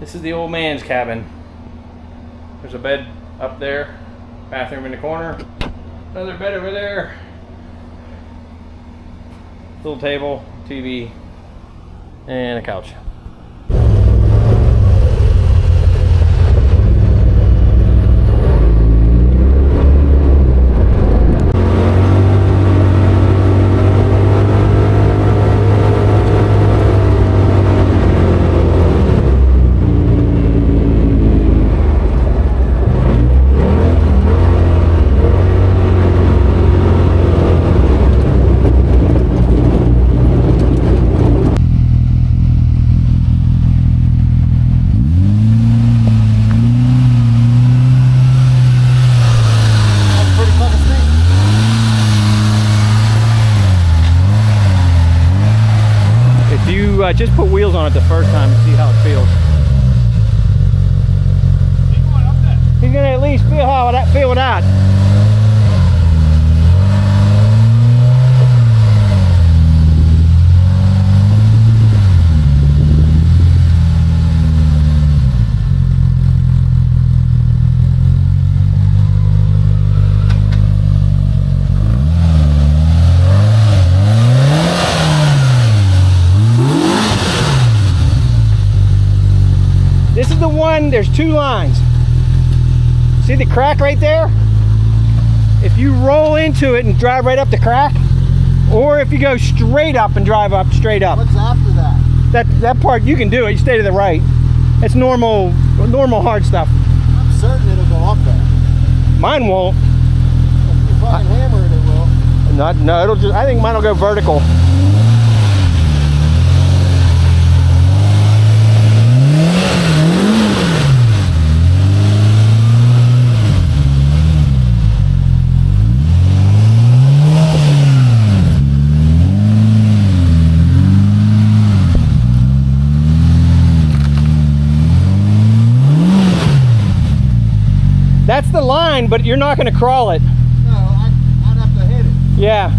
This is the old man's cabin. There's a bed up there, bathroom in the corner, another bed over there, little table, TV, and a couch. Just put wheels on it the first time and see how it feels. He's gonna at least feel how that feel it out. This is the one, there's two lines. See the crack right there? If you roll into it and drive right up the crack, or if you go straight up and drive up straight up. What's after that? That part you can do it, you stay to the right. It's normal hard stuff. I'm certain it'll go up there. Mine won't. If you fucking hammer it, it will. No, it'll just, I think mine will go vertical. That's the line, but you're not going to crawl it. No, I'd have to hit it. Yeah.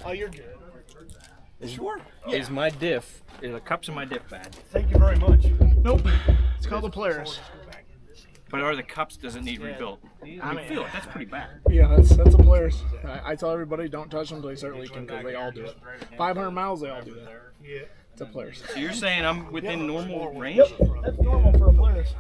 Oh, you're good. Sure. Is my diff, is the cups in my diff bad? Thank you very much. Nope. It's called the Polaris. But are the cups, does it need rebuilt? I mean, feel it, that's pretty bad. Yeah, that's a Polaris. I tell everybody don't touch them until they start leaking because they all do it. 500 miles, they all do that. Yeah. It's a Polaris. So you're saying I'm within normal range? Yep, that's normal for a Polaris.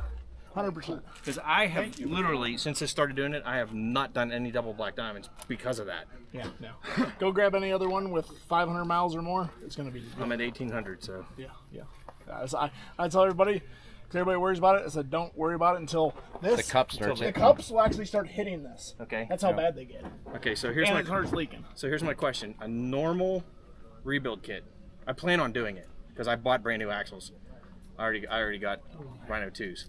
100%. Because I have literally, since I started doing it, I have not done any double black diamonds because of that. Yeah, no. Go grab any other one with 500 miles or more. It's going to be good. I'm at 1800, so. Yeah. I tell everybody, because everybody worries about it, I said don't worry about it until this. The cup starts. The cups will actually start hitting this. Okay. That's how bad they get. Okay, so here's And it starts leaking. So here's my question. A normal rebuild kit. I plan on doing it because I bought brand new axles. I already got Rhino 2s.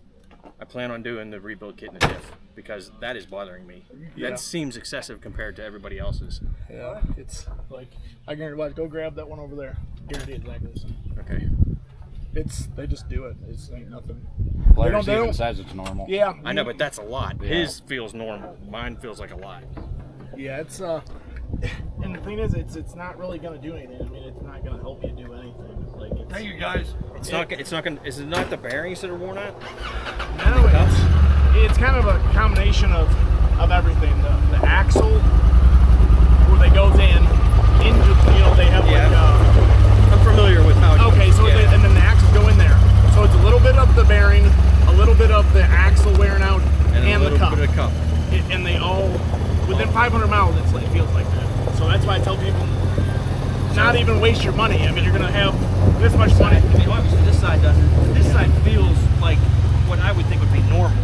I plan on doing the rebuild kit in the diff because that is bothering me. Yeah. That seems excessive compared to everybody else's. Yeah, it's like, I guarantee, go grab that one over there. Guarantee exactly the same. Okay. They just do it. It's ain't nothing. Polaris even says it's normal. Yeah. I know, but that's a lot. Yeah. His feels normal. Mine feels like a lot. Yeah, it's and the thing is, it's not really gonna do anything. I mean, it's not gonna help you do anything. Like, Thank you guys. It's not gonna. Is it not the bearings that are worn out? No, it's kind of a combination of everything. The axle, where they goes in, they have like. I'm familiar with how. Okay, so and then the axles go in there. So it's a little bit of the bearing, a little bit of the axle wearing out, and the cup. Bit of cup. And they all within 500 miles. It feels like that. So that's why I tell people, not even waste your money. I mean, you're gonna have this much money. I mean, obviously this side doesn't. This side feels like what I would think would be normal.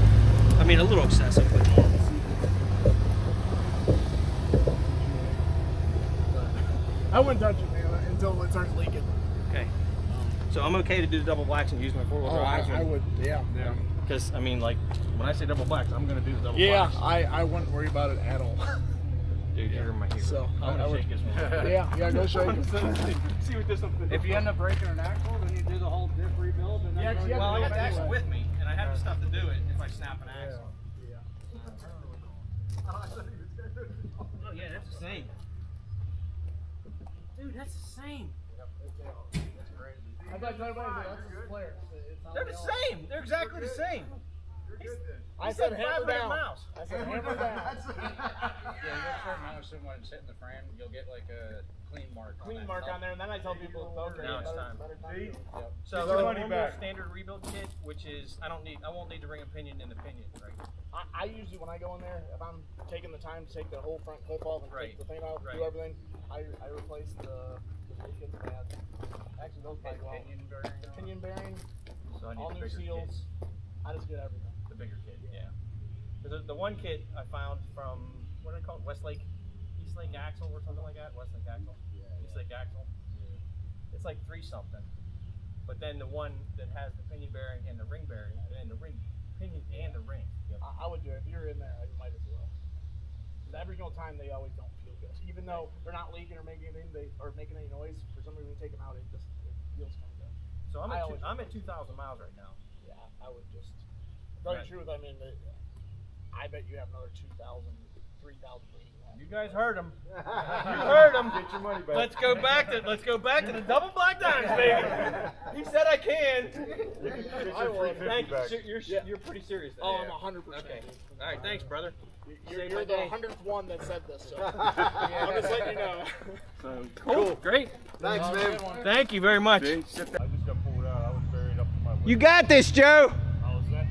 I mean, a little excessive, but normal. I wouldn't touch it, man, until it starts leaking. Okay. So I'm okay to do the double blacks and use my four-wheel drive. I would, yeah. Because I mean, like when I say double blacks, I'm gonna do the double blacks. blacks. I wouldn't worry about it at all. Dude, you're my hero. So I'm gonna shake this one. Yeah, go shake it. See what this one. If you end up breaking an axle, then you do the whole diff rebuild. And then well, I got the axle with me, and I have the stuff to do it if I snap an axle. Oh yeah, that's the same. Dude, that's the same. They're the same. They're exactly the same. I said hammer down. Miles. I said hammer down. Yeah, you get certain amount of when it's hitting the frame, you'll get like a clean mark. On there, and then I tell people, okay, now it's time. Yep. So the normal standard rebuild kit, which is I won't need to bring opinion in opinion, right? I usually when I go in there, if I'm taking the time to take the whole front clip off and take the thing out, do everything, I replace the kit pad. Actually, those probably go out. Pinion bearing. So I need all new seals. I just get everything. The bigger kit, yeah. The one kit I found from, what do they call it? Westlake? Eastlake Axle or something like that? Westlake Axle? Eastlake Axle? It's like 3 something. But then the one that has the pinion bearing and the ring bearing, and the ring, pinion and the ring. I would do it. If you're in there, you might as well. Because every single time they always don't feel good. Even though they're not leaking or making anything, or making any noise, for some reason when you take them out, it feels kind of good. So I'm at 2,000 miles right now. Yeah, I would just. To tell you the truth, I mean, I bet you have another 2,000, 3,000 leaking. You guys heard him. You heard him. Get your money back. Let's go back to the double black diamonds, baby. He said I can. I will. Thank you. You're pretty serious. Oh, I'm 100%. Okay. All right. Thanks, brother. You're the 100th one that said this. So. I'm just letting you know. So cool. Great. Thanks, man. Thank you very much. I just got pulled out. I was buried up in my You got this, Joe. How was that?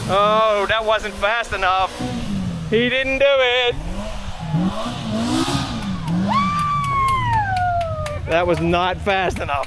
Oh, that wasn't fast enough. He didn't do it. That was not fast enough.